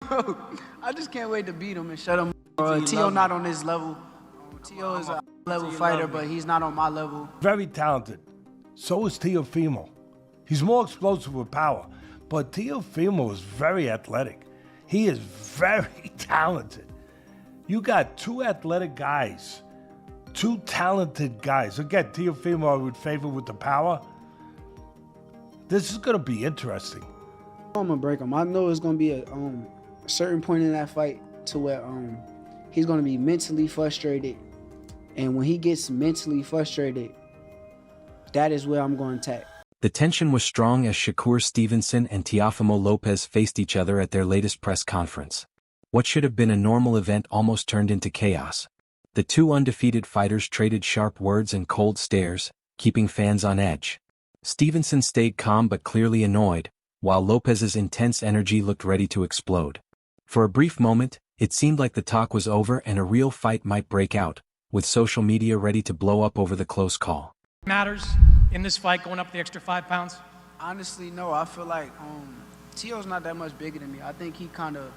Bro, I just can't wait to beat him and shut him up. Tio not on this level. Tio is a level fighter, but he's not on my level. Very talented. So is Teofimo. He's more explosive with power, but Teofimo is very athletic. He is very talented. You got two athletic guys, two talented guys. Again, Teofimo I would favor with the power. This is gonna be interesting. I'm gonna break him. I know it's gonna be a certain point in that fight to where he's gonna be mentally frustrated, and when he gets mentally frustrated, that is where I'm going to attack. The tension was strong as Shakur Stevenson and Teofimo Lopez faced each other at their latest press conference. What should have been a normal event almost turned into chaos. The two undefeated fighters traded sharp words and cold stares, keeping fans on edge. Stevenson stayed calm but clearly annoyed, while Lopez's intense energy looked ready to explode. For a brief moment, it seemed like the talk was over and a real fight might break out, with social media ready to blow up over the close call. Matters in this fight going up the extra 5 pounds? Honestly, no. I feel like Tio's not that much bigger than me. I think he kind of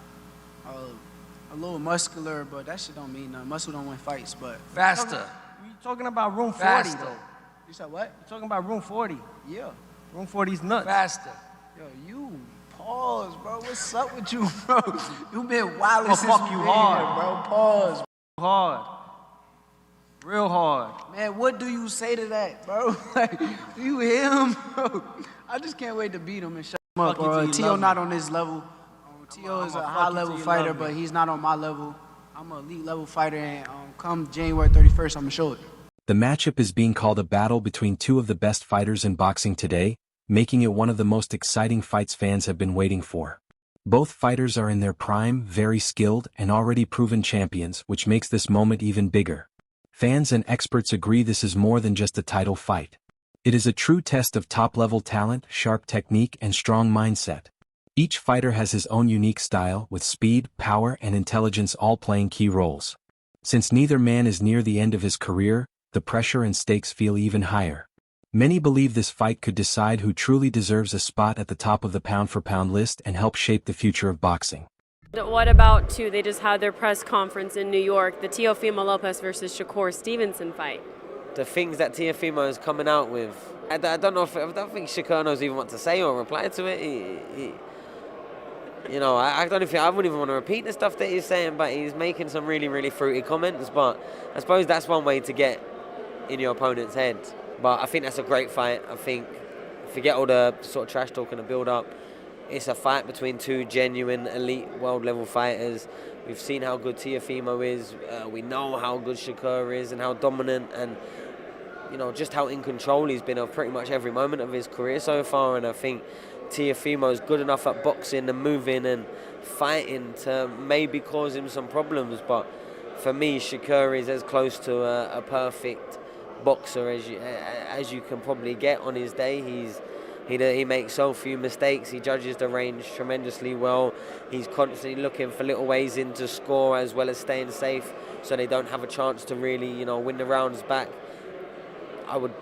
a little muscular, but that shit don't mean nothing. Muscle don't win fights, but Faster. You're talking about room 40, Faster. though. You said what? You're talking about room 40. Yeah. Room 40's nuts. Faster. Yo, you pause, bro. What's up with you, bro? You been wild I'ma since fuck you you been hard. here, bro. Pause. Hard. Real hard. Man, what do you say to that, bro? Like, do you hear him, bro? I just can't wait to beat him and shut him up, Fuck you till bro. you Tio love not me. on this level. Tio is a I'ma fuck you high-level till you fighter, love me. but he's not on my level. I'm an elite-level fighter, and come January 31st, I'm going to show it. The matchup is being called a battle between two of the best fighters in boxing today, making it one of the most exciting fights fans have been waiting for. Both fighters are in their prime, very skilled, and already proven champions, which makes this moment even bigger. Fans and experts agree this is more than just a title fight. It is a true test of top-level talent, sharp technique, and strong mindset. Each fighter has his own unique style, with speed, power, and intelligence all playing key roles. Since neither man is near the end of his career, the pressure and stakes feel even higher. Many believe this fight could decide who truly deserves a spot at the top of the pound-for-pound list and help shape the future of boxing. What about, too, they just had their press conference in New York, the Teofimo Lopez versus Shakur Stevenson fight. The things that Teofimo is coming out with, I don't think Shakur knows even what to say or reply to it. I wouldn't even want to repeat the stuff that he's saying, but he's making some really, really fruity comments. But I suppose that's one way to get in your opponent's head. But I think that's a great fight. I think, forget all the sort of trash talk and the build-up. It's a fight between two genuine elite world-level fighters. We've seen how good Teofimo is. We know how good Shakur is and how dominant and, just how in control he's been of pretty much every moment of his career so far. And I think Teofimo is good enough at boxing and moving and fighting to maybe cause him some problems. But for me, Shakur is as close to a perfect boxer as you can probably get on his day. He makes so few mistakes. He judges the range tremendously well. He's constantly looking for little ways in to score as well as staying safe so they don't have a chance to really, win the rounds back. I would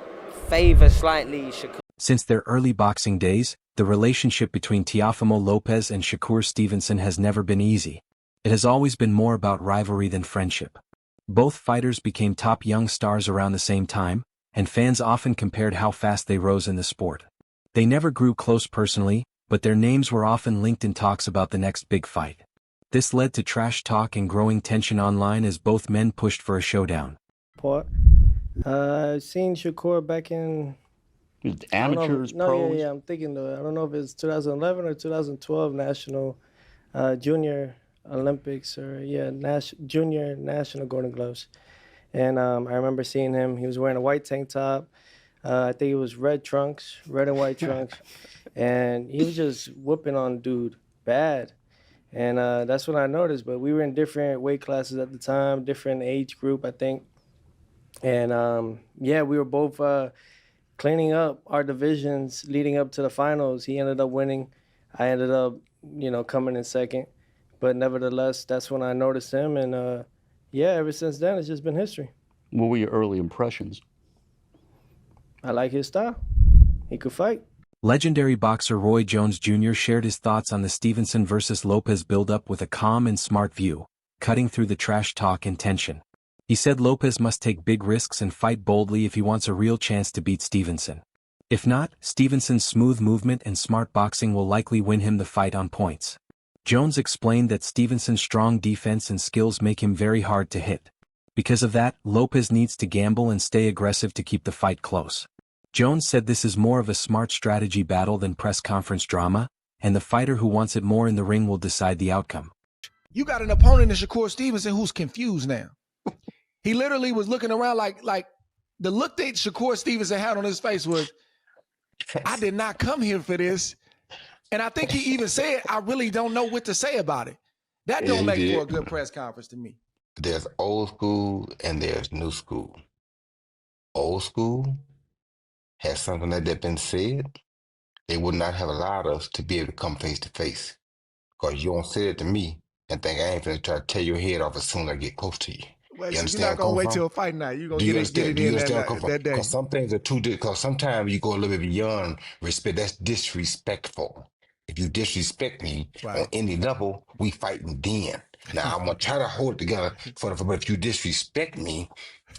favor slightly Shakur. Since their early boxing days, the relationship between Teofimo Lopez and Shakur Stevenson has never been easy. It has always been more about rivalry than friendship. Both fighters became top young stars around the same time, and fans often compared how fast they rose in the sport. They never grew close personally, but their names were often linked in talks about the next big fight. This led to trash talk and growing tension online as both men pushed for a showdown. I've seen Shakur back in... Amateurs, pros? Yeah, I'm thinking though. I don't know if it's 2011 or 2012 National Junior Olympics or, Junior National Golden Gloves. And I remember seeing him. He was wearing a white tank top. I think it was red and white trunks. And he was just whooping on dude bad. And that's when I noticed. But we were in different weight classes at the time, different age group, I think. And we were both cleaning up our divisions leading up to the finals. He ended up winning. I ended up, coming in second. But nevertheless, that's when I noticed him. And ever since then, it's just been history. What were your early impressions? I like his style. He could fight. Legendary boxer Roy Jones Jr. shared his thoughts on the Stevenson vs. Lopez build-up with a calm and smart view, cutting through the trash talk and tension. He said Lopez must take big risks and fight boldly if he wants a real chance to beat Stevenson. If not, Stevenson's smooth movement and smart boxing will likely win him the fight on points. Jones explained that Stevenson's strong defense and skills make him very hard to hit. Because of that, Lopez needs to gamble and stay aggressive to keep the fight close. Jones said this is more of a smart strategy battle than press conference drama, and the fighter who wants it more in the ring will decide the outcome. You got an opponent in Shakur Stevenson who's confused now. He literally was looking around like the look that Shakur Stevenson had on his face was, I did not come here for this. And I think he even said, I really don't know what to say about it. That don't make for a good press conference to me. There's old school and there's new school. Old school has something like that been said, they would not have allowed us to be able to come face to face. Because you don't say it to me and think I ain't finna try to tear your head off as soon as I get close to you. Well, You so understand you're not where I'm going to wait coming till a from? fight night. You're going Do to you get understand? it Do you in understand where I'm coming that from? day. Because some things are too, because sometimes you go a little bit beyond respect. That's disrespectful. If you disrespect me on any level, we fighting then. Now, I'm going to try to hold it together but if you disrespect me,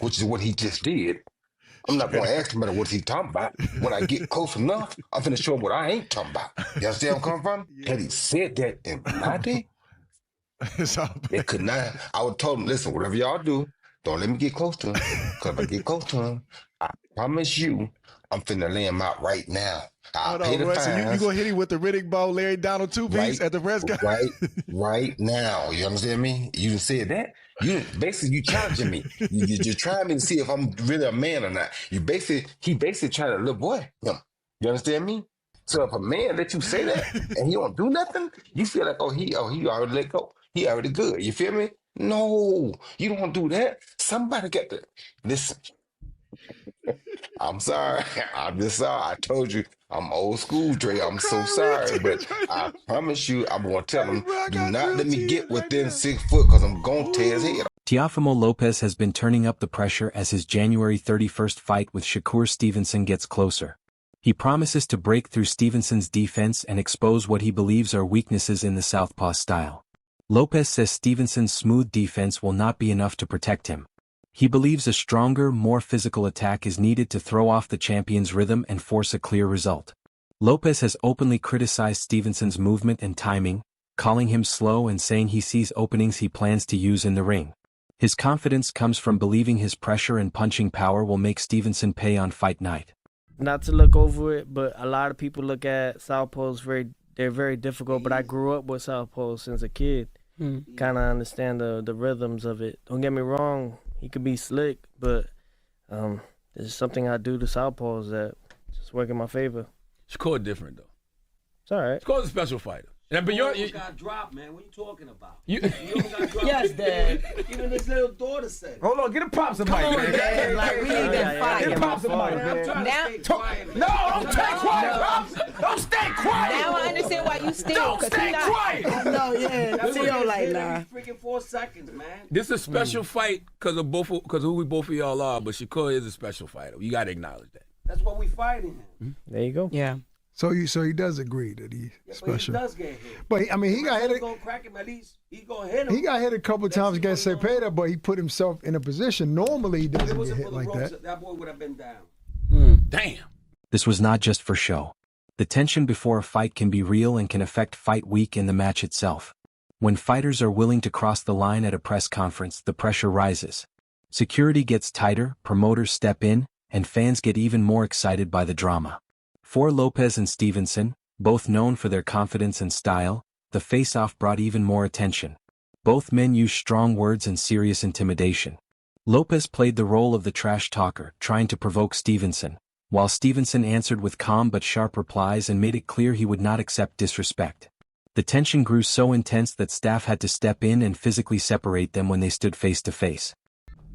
which is what he just did, I'm not going to ask him about what he's talking about. When I get close enough, I'm finna show him what I ain't talking about. You understand where I'm coming from? Had he said that in my day, they could not. I would told him, listen, whatever y'all do, don't let me get close to him. Because if I get close to him, I promise you, I'm finna lay him out right now. I'll Hold pay on, the Roy. So you fines going to hit him with the Riddick Bowe, Larry Donald two-piece at the press conference? right now. You understand me? You done said that. Basically you challenging me. You're trying me to see if I'm really a man or not. He basically trying to little boy him. You understand me? So if a man let you say that and he don't do nothing, you feel like he already let go. He already good. You feel me? No, you don't do that. Somebody got to listen. I'm sorry. I'm just sorry. I told you I'm old school, Dre. I'm so sorry, but I promise you, I'm gonna tell him, do not let me get within 6 foot, because I'm gonna tear his head off. Teofimo Lopez has been turning up the pressure as his January 31st fight with Shakur Stevenson gets closer. He promises to break through Stevenson's defense and expose what he believes are weaknesses in the southpaw style. Lopez says Stevenson's smooth defense will not be enough to protect him. He believes a stronger, more physical attack is needed to throw off the champion's rhythm and force a clear result. Lopez has openly criticized Stevenson's movement and timing, calling him slow and saying he sees openings he plans to use in the ring. His confidence comes from believing his pressure and punching power will make Stevenson pay on fight night. Not to look over it, but a lot of people look at southpaws they're very difficult, but I grew up with southpaws since a kid. Kind of understand the rhythms of it. Don't get me wrong, he could be slick, but there's something I do to southpaws that just work in my favor. Shakur different though. It's all right. Shakur's a special fighter. And but you got dropped, man. What you talking about? You got dropped. Yes, Dad. Even his little daughter said it. Hold on, get a pops a mic, man. Dad, like we need that fight. Get a pops a mic, I'm trying Now- to stay quiet, man. No, don't stay quiet, Pops. Don't stay quiet. Now I understand why you still. Don't stay quiet. No, yeah. That's Theo what like it is, nah. every freaking 4 seconds, man. This is a special fight because of who we both of y'all are, but Shakur is a special fighter. You got to acknowledge that. That's what we fighting him. There you go. Yeah. So he does agree that he's special. But he does get hit. But I mean, he got hit. Gonna crack him at least. He gonna hit him. He got hit a couple times against Cepeda, but he put himself in a position. Normally, he If it doesn't get wasn't hit for the like ropes, that. that boy would have been down. Damn. This was not just for show. The tension before a fight can be real and can affect fight week and the match itself. When fighters are willing to cross the line at a press conference, the pressure rises. Security gets tighter, promoters step in, and fans get even more excited by the drama. For Lopez and Stevenson, both known for their confidence and style, the face-off brought even more attention. Both men used strong words and serious intimidation. Lopez played the role of the trash talker, trying to provoke Stevenson, while Stevenson answered with calm but sharp replies and made it clear he would not accept disrespect. The tension grew so intense that staff had to step in and physically separate them when they stood face to face.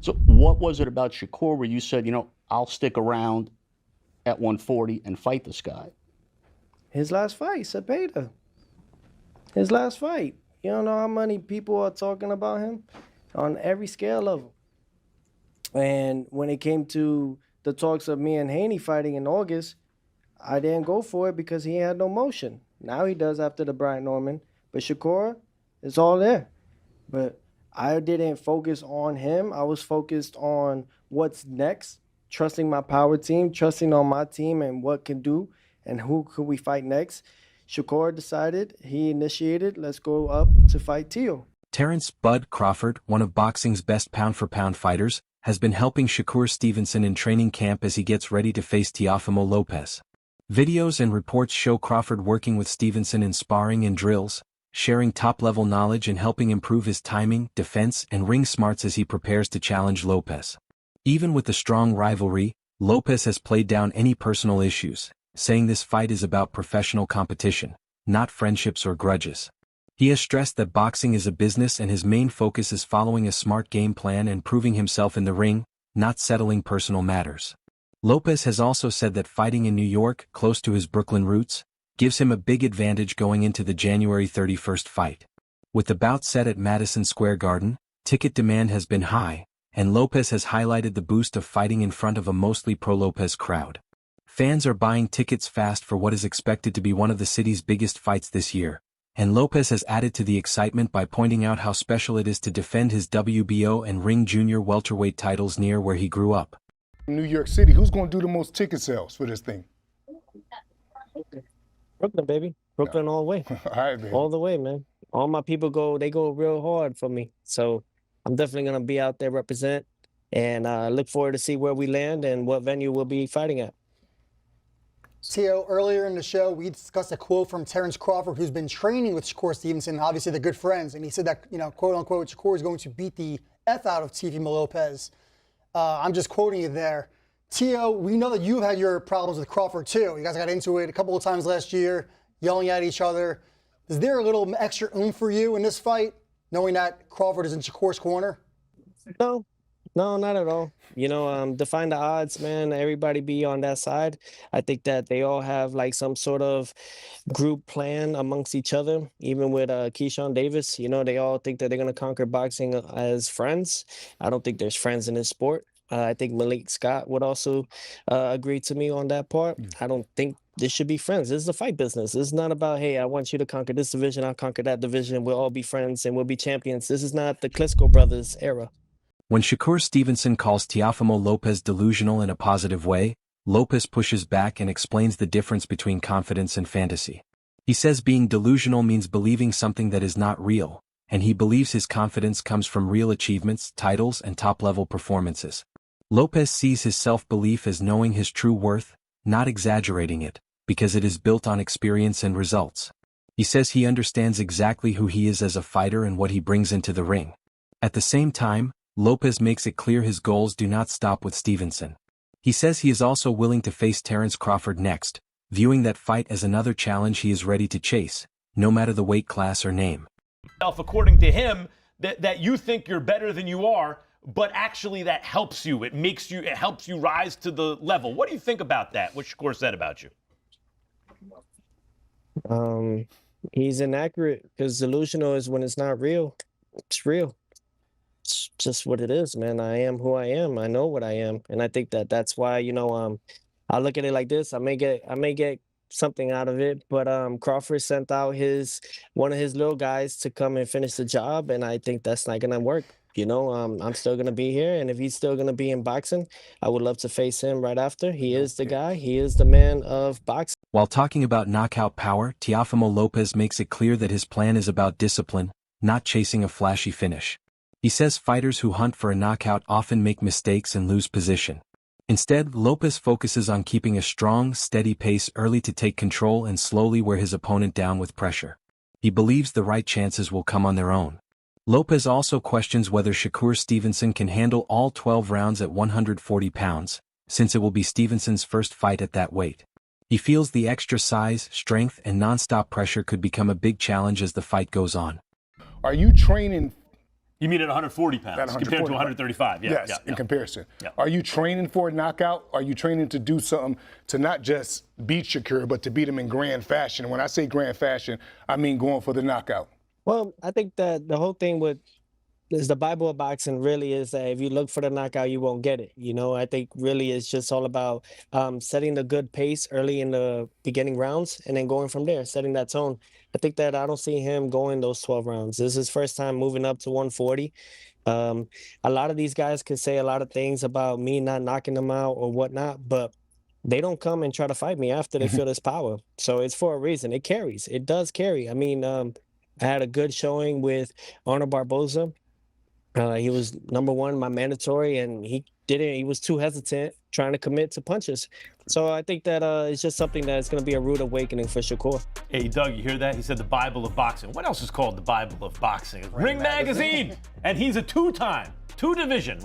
So what was it about Shakur where you said, I'll stick around at 140 and fight this guy? His last fight, Cepeda. His last fight. You don't know how many people are talking about him on every scale of him. And when it came to the talks of me and Haney fighting in August, I didn't go for it because he had no motion. Now he does after the Brian Norman. But Shakur, it's all there. But I didn't focus on him. I was focused on what's next, trusting my power team, trusting on my team and what can do and who could we fight next. Shakur decided, he initiated, let's go up to fight Teo. Terrence "Bud" Crawford, one of boxing's best pound-for-pound fighters, has been helping Shakur Stevenson in training camp as he gets ready to face Teofimo Lopez. Videos and reports show Crawford working with Stevenson in sparring and drills, sharing top-level knowledge and helping improve his timing, defense, and ring smarts as he prepares to challenge Lopez. Even with the strong rivalry, Lopez has played down any personal issues, saying this fight is about professional competition, not friendships or grudges. He has stressed that boxing is a business and his main focus is following a smart game plan and proving himself in the ring, not settling personal matters. Lopez has also said that fighting in New York, close to his Brooklyn roots, gives him a big advantage going into the January 31st fight. With the bout set at Madison Square Garden, ticket demand has been high, and Lopez has highlighted the boost of fighting in front of a mostly pro-Lopez crowd. Fans are buying tickets fast for what is expected to be one of the city's biggest fights this year, and Lopez has added to the excitement by pointing out how special it is to defend his WBO and Ring Junior welterweight titles near where he grew up. New York City, who's going to do the most ticket sales for this thing? Brooklyn, baby. Brooklyn all the way. All right, man. All the way, man. All my people go real hard for me. So I'm definitely going to be out there represent and look forward to see where we land and what venue we'll be fighting at. Teo, earlier in the show, we discussed a quote from Terrence Crawford, who's been training with Shakur Stevenson. Obviously, they're good friends. And he said that, quote unquote, Shakur is going to beat the F out of Teofimo Lopez. I'm just quoting you there. Teo, we know that you've had your problems with Crawford, too. You guys got into it a couple of times last year, yelling at each other. Is there a little extra oomph for you in this fight, knowing that Crawford is in Shakur's corner? No, not at all. Define the odds, man. Everybody be on that side. I think that they all have like some sort of group plan amongst each other. Even with Keyshawn Davis, they all think that they're going to conquer boxing as friends. I don't think there's friends in this sport. I think Malik Scott would also agree to me on that part. I don't think this should be friends. This is a fight business. It's not about, hey, I want you to conquer this division, I'll conquer that division. We'll all be friends and we'll be champions. This is not the Klitschko brothers era. When Shakur Stevenson calls Teofimo Lopez delusional in a positive way, Lopez pushes back and explains the difference between confidence and fantasy. He says being delusional means believing something that is not real, and he believes his confidence comes from real achievements, titles, and top-level performances. Lopez sees his self-belief as knowing his true worth, not exaggerating it, because it is built on experience and results. He says he understands exactly who he is as a fighter and what he brings into the ring. At the same time, Lopez makes it clear his goals do not stop with Stevenson. He says he is also willing to face Terrence Crawford next, viewing that fight as another challenge he is ready to chase, no matter the weight class or name. According to him, that you think you're better than you are, but actually that helps you. It helps you rise to the level. What do you think about that? What Shakur said about you? He's inaccurate because delusional is when it's not real. It's real. It's just what it is, man. I am who I am. I know what I am, and I think that that's why I look at it like this. I may get something out of it, but Crawford sent out one of his little guys to come and finish the job, and I think that's not gonna work. I'm still gonna be here, and if he's still gonna be in boxing, I would love to face him right after. He is the guy. He is the man of boxing. While talking about knockout power, Teofimo Lopez makes it clear that his plan is about discipline, not chasing a flashy finish. He says fighters who hunt for a knockout often make mistakes and lose position. Instead, Lopez focuses on keeping a strong, steady pace early to take control and slowly wear his opponent down with pressure. He believes the right chances will come on their own. Lopez also questions whether Shakur Stevenson can handle all 12 rounds at 140 pounds, since it will be Stevenson's first fight at that weight. He feels the extra size, strength, and non-stop pressure could become a big challenge as the fight goes on. Are you training? You mean at 140 pounds compared to 135? Yes, in comparison. Yeah. Are you training for a knockout? Are you training to do something to not just beat Shakur, but to beat him in grand fashion? When I say grand fashion, I mean going for the knockout. Well, I think that the whole thing with the Bible of boxing really is that if you look for the knockout, you won't get it. I think really it's just all about setting the good pace early in the beginning rounds and then going from there, setting that tone. I think that I don't see him going those 12 rounds. This is his first time moving up to 140. A lot of these guys could say a lot of things about me not knocking them out or whatnot, but they don't come and try to fight me after they feel this power. So it's for a reason. It carries. It does carry. I mean, I had a good showing with Arnold Barboza. He was number one, my mandatory, and he didn't. He was too hesitant trying to commit to punches. So I think that it's just something that's going to be a rude awakening for Shakur. Hey, Doug, you hear that? He said the Bible of boxing. What else is called the Bible of boxing? Ring Magazine. And he's a two-division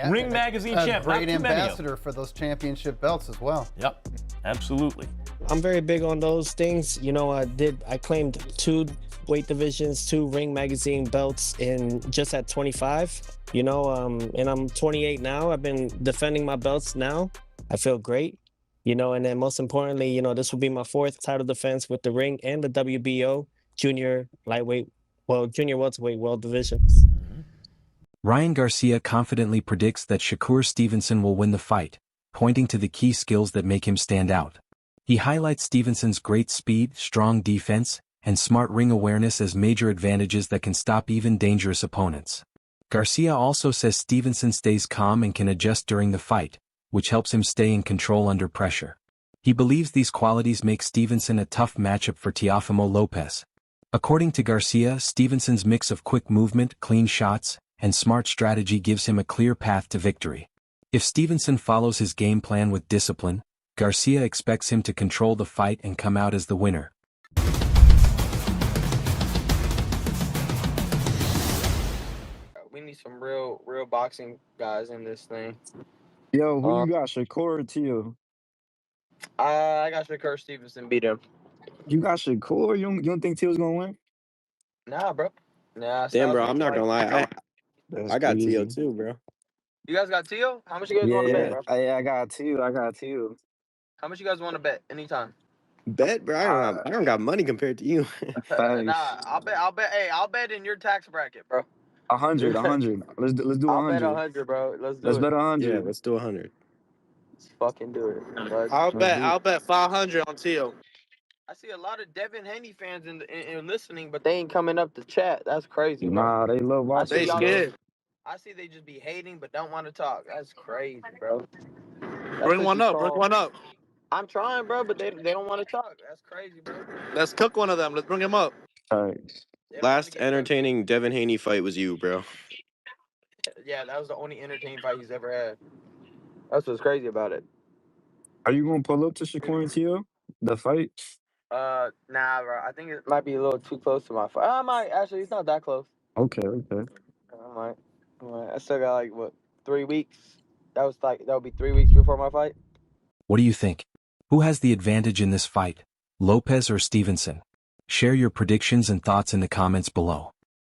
Ring Magazine champ. Great ambassador for those championship belts as well. Yep, absolutely. I'm very big on those things. I claimed 2 weight divisions, 2 Ring Magazine belts just at 25, and I'm 28 now. I've been defending my belts now. I feel great, and then most importantly, this will be my 4th title defense with the Ring and the WBO junior welterweight world divisions. Ryan Garcia confidently predicts that Shakur Stevenson will win the fight, pointing to the key skills that make him stand out. He highlights Stevenson's great speed, strong defense, and smart ring awareness as major advantages that can stop even dangerous opponents. Garcia also says Stevenson stays calm and can adjust during the fight, which helps him stay in control under pressure. He believes these qualities make Stevenson a tough matchup for Teofimo Lopez. According to Garcia, Stevenson's mix of quick movement, clean shots, and smart strategy gives him a clear path to victory. If Stevenson follows his game plan with discipline, Garcia expects him to control the fight and come out as the winner. We need some real boxing guys in this thing. Yo, who you got, Shakur or Teo? I got Shakur Stevenson beat him. You got Shakur? You don't think Teo's gonna win? Nah, bro. Nah. Damn, bro, I'm not gonna lie. I got crazy. Teo too, bro. You guys got Teo? How much you guys want to bet, bro? I got Teo. How much you guys want to bet? Anytime. Bet, bro. I don't got money compared to you. Nah, I'll bet. Hey, I'll bet in your tax bracket, bro. 100. Let's do 100. I'll bet 100, bro. Let's bet 100. Yeah, let's do 100. Let's fucking do it. I'll bet 500 on Teo. I see a lot of Devin Haney fans in listening, but they ain't coming up to chat. That's crazy. Nah, they love watching. They scared. I see they just be hating but don't want to talk. That's crazy, bro. Bring one up. I'm trying, bro, but they don't want to talk. That's crazy, bro. Let's cook one of them. Let's bring him up. All right. Last entertaining Devin Haney fight was you, bro. Yeah, that was the only entertaining fight he's ever had. That's what's crazy about it. Are you gonna pull up to Shakur and Teo? The fight? Nah, bro. I think it might be a little too close to my fight. I might actually. It's not that close. Okay. I might. I still got 3 weeks. That would be 3 weeks before my fight. What do you think? Who has the advantage in this fight, Lopez or Stevenson? Share your predictions and thoughts in the comments below.